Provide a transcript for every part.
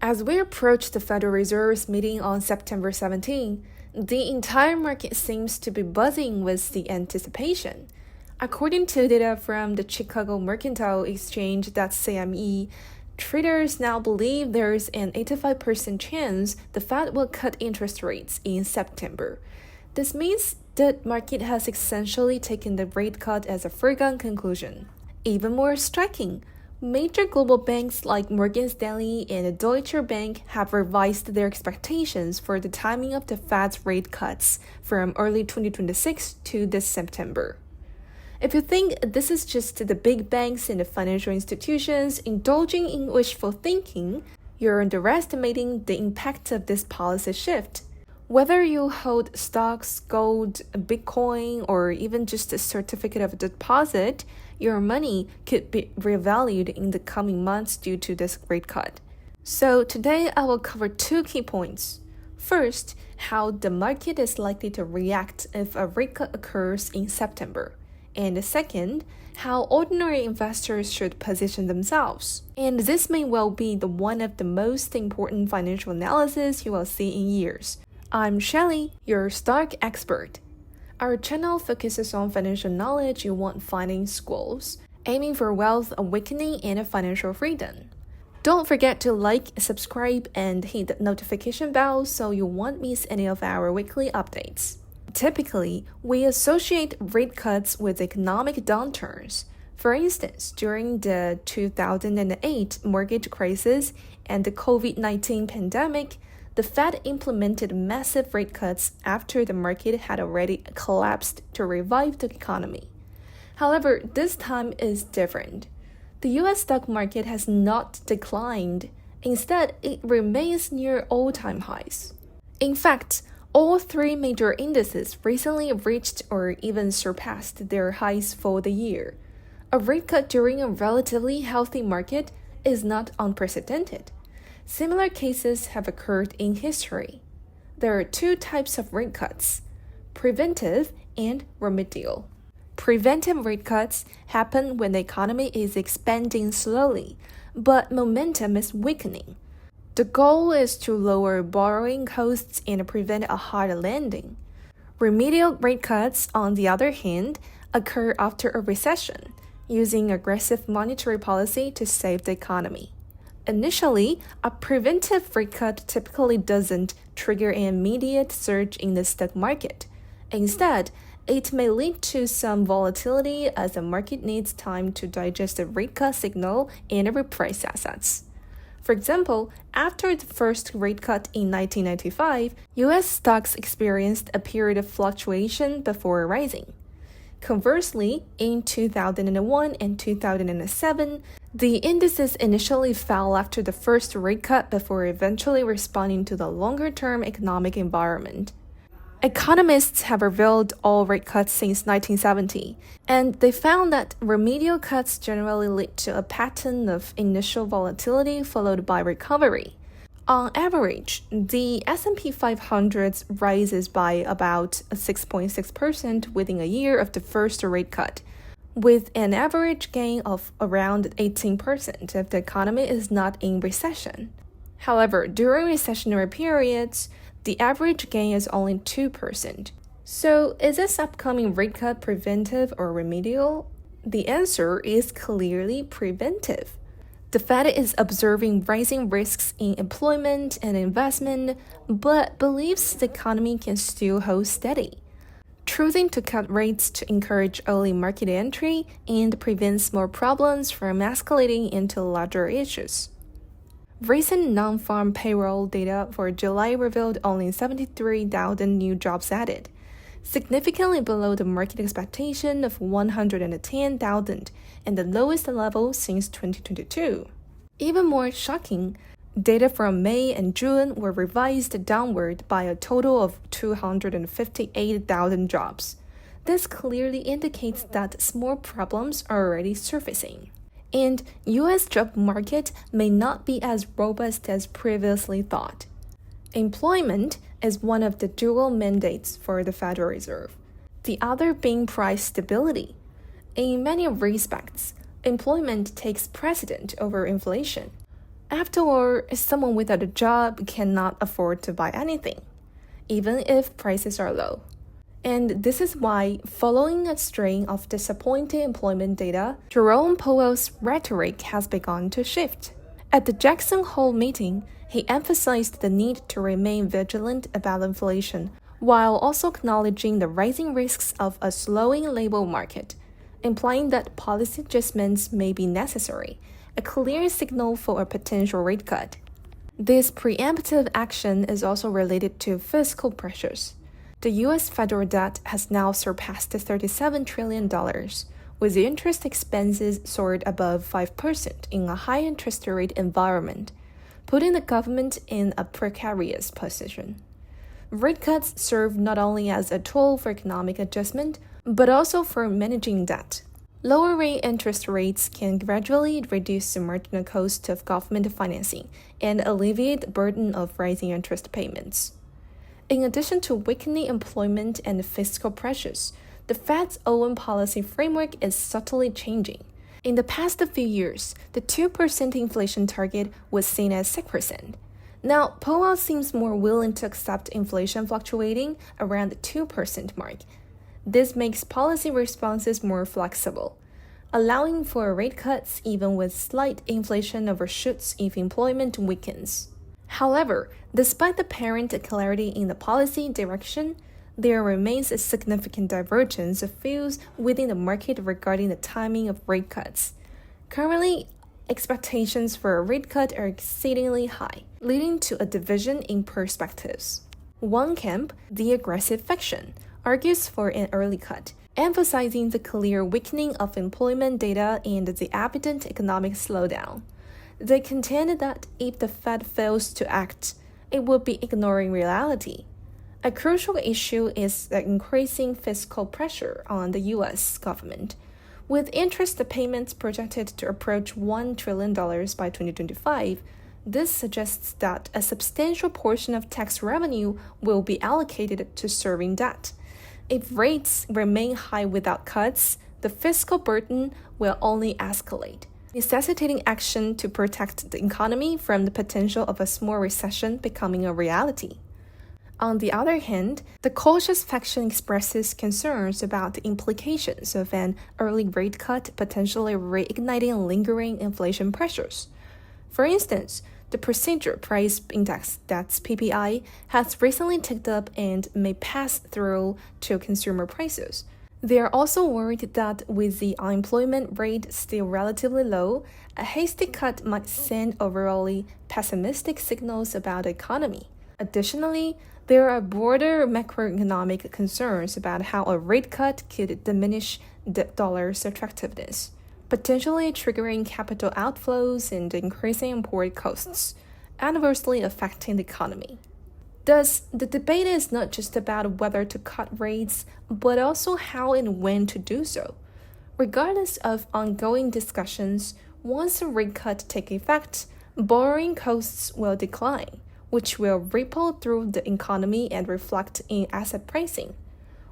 As we approach the Federal Reserve's meeting on September 17, the entire market seems to be buzzing with the anticipation. According to data from the Chicago Mercantile Exchange, that's CME, traders now believe there's an 85% chance the Fed will cut interest rates in September. This means the market has essentially taken the rate cut as a foregone conclusion. Even more striking, major global banks like Morgan Stanley and Deutsche Bank have revised their expectations for the timing of the Fed's rate cuts from early 2026 to this September. If you think this is just the big banks and the financial institutions indulging in wishful thinking, you're underestimating the impact of this policy shift. Whether you hold stocks, gold, Bitcoin, or even just a certificate of deposit, your money could be revalued in the coming months due to this rate cut. So today I will cover two key points. First, how the market is likely to react if a rate cut occurs in September. And second, how ordinary investors should position themselves. And this may well be one of the most important financial analysis you will see in years. I'm Shelly, your stock expert. Our channel focuses on financial knowledge you won't find in schools, aiming for wealth awakening and financial freedom. Don't forget to like, subscribe, and hit the notification bell so you won't miss any of our weekly updates. Typically, we associate rate cuts with economic downturns. For instance, during the 2008 mortgage crisis and the COVID-19 pandemic, the Fed implemented massive rate cuts after the market had already collapsed to revive the economy. However, this time is different. The US stock market has not declined. Instead, it remains near all-time highs. In fact, all three major indices recently reached or even surpassed their highs for the year. A rate cut during a relatively healthy market is not unprecedented. Similar cases have occurred in history. There are two types of rate cuts: preventive and remedial. Preventive rate cuts happen when the economy is expanding slowly, but momentum is weakening. The goal is to lower borrowing costs and prevent a hard landing. Remedial rate cuts, on the other hand, occur after a recession, using aggressive monetary policy to save the economy. Initially, a preventive rate cut typically doesn't trigger an immediate surge in the stock market. Instead, it may lead to some volatility as the market needs time to digest the rate cut signal and reprice assets. For example, after the first rate cut in 1995, US stocks experienced a period of fluctuation before rising. Conversely, in 2001 and 2007, the indices initially fell after the first rate cut before eventually responding to the longer-term economic environment. Economists have revealed all rate cuts since 1970, and they found that remedial cuts generally lead to a pattern of initial volatility followed by recovery. On average, the S&P 500 rises by about 6.6% within a year of the first rate cut, with an average gain of around 18% if the economy is not in recession. However, during recessionary periods, the average gain is only 2%. So, is this upcoming rate cut preventive or remedial? The answer is clearly preventive. The Fed is observing rising risks in employment and investment, but believes the economy can still hold steady, choosing to cut rates to encourage early market entry and prevent small problems from escalating into larger issues. Recent non-farm payroll data for July revealed only 73,000 new jobs added, significantly below the market expectation of 110,000 and the lowest level since 2022. Even more shocking, data from May and June were revised downward by a total of 258,000 jobs. This clearly indicates that small problems are already surfacing. And US job market may not be as robust as previously thought. Employment is one of the dual mandates for the Federal Reserve, the other being price stability. In many respects, employment takes precedent over inflation. After all, someone without a job cannot afford to buy anything, even if prices are low. And this is why, following a string of disappointing employment data, Jerome Powell's rhetoric has begun to shift. At the Jackson Hole meeting, he emphasized the need to remain vigilant about inflation, while also acknowledging the rising risks of a slowing labor market, implying that policy adjustments may be necessary, a clear signal for a potential rate cut. This preemptive action is also related to fiscal pressures. The U.S. federal debt has now surpassed $37 trillion, with interest expenses soared above 5% in a high-interest rate environment, putting the government in a precarious position. Rate cuts serve not only as a tool for economic adjustment, but also for managing debt. Lowering interest rates can gradually reduce the marginal cost of government financing and alleviate the burden of rising interest payments. In addition to weakening employment and fiscal pressures, the Fed's own policy framework is subtly changing. In the past few years, the 2% inflation target was seen as 6%. Now, Powell seems more willing to accept inflation fluctuating around the 2% mark. This makes policy responses more flexible, allowing for rate cuts even with slight inflation overshoots if employment weakens. However, despite the apparent clarity in the policy direction, there remains a significant divergence of views within the market regarding the timing of rate cuts. Currently, expectations for a rate cut are exceedingly high, leading to a division in perspectives. One camp, the aggressive faction, argues for an early cut, emphasizing the clear weakening of employment data and the evident economic slowdown. They contend that if the Fed fails to act, it would be ignoring reality. A crucial issue is the increasing fiscal pressure on the U.S. government, with interest payments projected to approach $1 trillion by 2025. This suggests that a substantial portion of tax revenue will be allocated to serving debt. If rates remain high without cuts, the fiscal burden will only escalate, necessitating action to protect the economy from the potential of a small recession becoming a reality. On the other hand, the cautious faction expresses concerns about the implications of an early rate cut potentially reigniting lingering inflation pressures. For instance, the Procedure Price Index, that's PPI, has recently ticked up and may pass through to consumer prices. They are also worried that with the unemployment rate still relatively low, a hasty cut might send overall pessimistic signals about the economy. Additionally, there are broader macroeconomic concerns about how a rate cut could diminish the dollar's attractiveness, potentially triggering capital outflows and increasing import costs, adversely affecting the economy. Thus, the debate is not just about whether to cut rates, but also how and when to do so. Regardless of ongoing discussions, once a rate cut takes effect, borrowing costs will decline, which will ripple through the economy and reflect in asset pricing.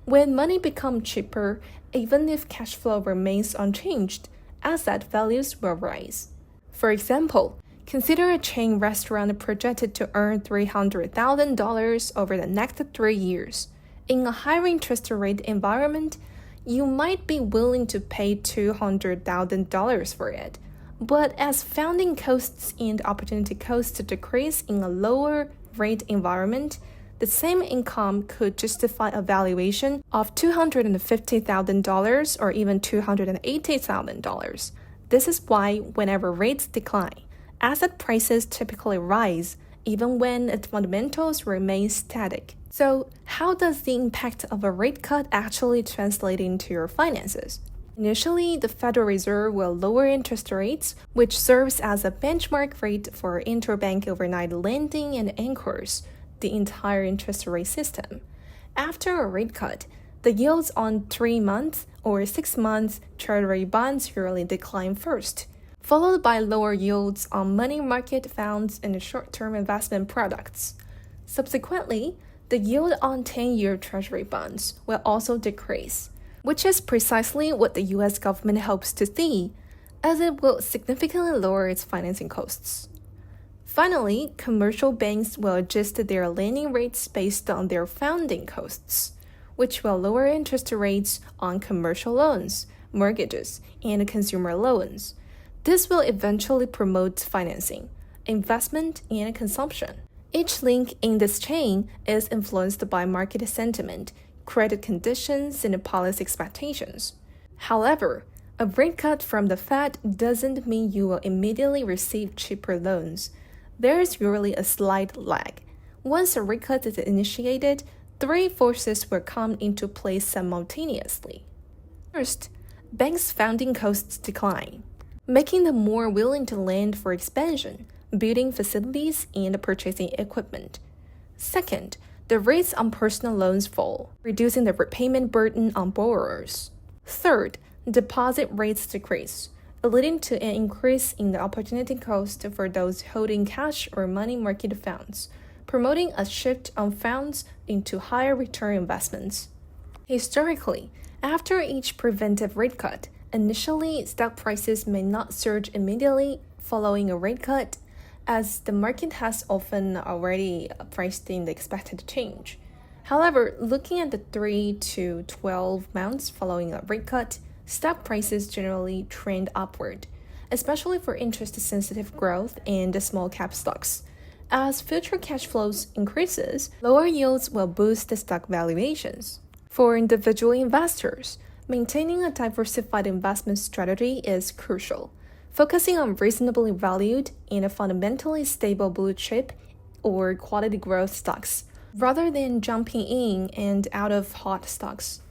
When money becomes cheaper, even if cash flow remains unchanged, asset values will rise. For example, consider a chain restaurant projected to earn $300,000 over the next 3 years. In a higher interest rate environment, you might be willing to pay $200,000 for it. But as founding costs and opportunity costs decrease in a lower rate environment, the same income could justify a valuation of $250,000 or even $280,000. This is why whenever rates decline, asset prices typically rise, even when its fundamentals remain static. So, how does the impact of a rate cut actually translate into your finances? Initially, the Federal Reserve will lower interest rates, which serves as a benchmark rate for interbank overnight lending and anchors the entire interest rate system. After a rate cut, the yields on 3-month or 6-month Treasury bonds usually decline first, followed by lower yields on money market funds and short-term investment products. Subsequently, the yield on 10-year Treasury bonds will also decrease, which is precisely what the U.S. government hopes to see, as it will significantly lower its financing costs. Finally, commercial banks will adjust their lending rates based on their funding costs, which will lower interest rates on commercial loans, mortgages, and consumer loans. This will eventually promote financing, investment, and consumption. Each link in this chain is influenced by market sentiment, credit conditions, and policy expectations. However, a rate cut from the Fed doesn't mean you will immediately receive cheaper loans. There is usually a slight lag. Once a rate cut is initiated, three forces will come into play simultaneously. First, banks' funding costs decline, making them more willing to lend for expansion, building facilities, and purchasing equipment. Second, the rates on personal loans fall, reducing the repayment burden on borrowers. Third, deposit rates decrease, leading to an increase in the opportunity cost for those holding cash or money market funds, promoting a shift on funds into higher return investments. Historically, after each preventive rate cut, initially stock prices may not surge immediately following a rate cut, as the market has often already priced in the expected change. However, looking at the 3 to 12 months following a rate cut, stock prices generally trend upward, especially for interest-sensitive growth and small-cap stocks. As future cash flows increases, lower yields will boost the stock valuations. For individual investors, maintaining a diversified investment strategy is crucial, focusing on reasonably valued and fundamentally stable blue chip or quality growth stocks, rather than jumping in and out of hot stocks.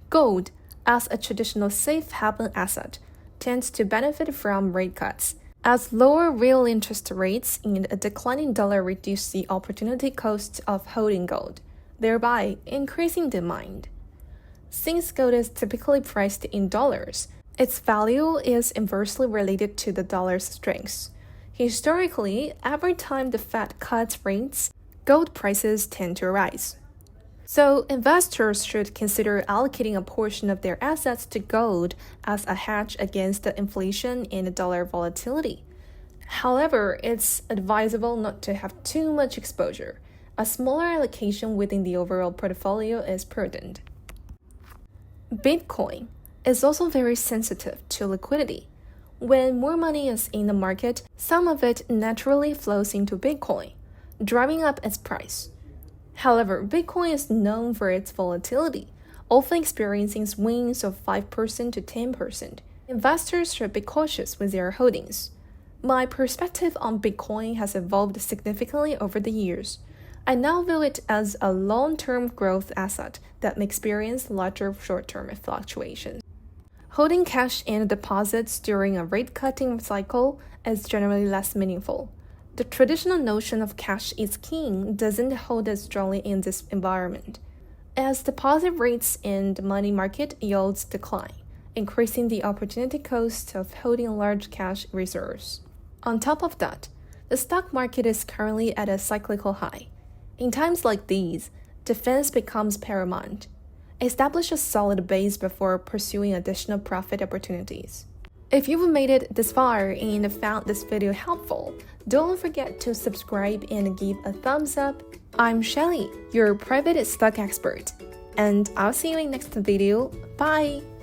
Gold, as a traditional safe haven asset, tends to benefit from rate cuts, as lower real interest rates and a declining dollar reduce the opportunity cost of holding gold, thereby increasing demand. Since gold is typically priced in dollars, its value is inversely related to the dollar's strength. Historically, every time the Fed cuts rates, gold prices tend to rise. So, investors should consider allocating a portion of their assets to gold as a hedge against the inflation and dollar volatility. However, it's advisable not to have too much exposure. A smaller allocation within the overall portfolio is prudent. Bitcoin is also very sensitive to liquidity. When more money is in the market, some of it naturally flows into Bitcoin, driving up its price. However, Bitcoin is known for its volatility, often experiencing swings of 5% to 10%. Investors should be cautious with their holdings. My perspective on Bitcoin has evolved significantly over the years. I now view it as a long-term growth asset that may experience larger short-term fluctuations. Holding cash and deposits during a rate-cutting cycle is generally less meaningful. The traditional notion of cash is king doesn't hold as strongly in this environment, as deposit rates and money market yields decline, increasing the opportunity cost of holding large cash reserves. On top of that, the stock market is currently at a cyclical high. In times like these, defense becomes paramount. Establish a solid base before pursuing additional profit opportunities. If you've made it this far and found this video helpful, don't forget to subscribe and give a thumbs up. I'm Shelly, your private stock expert, and I'll see you in next video. Bye!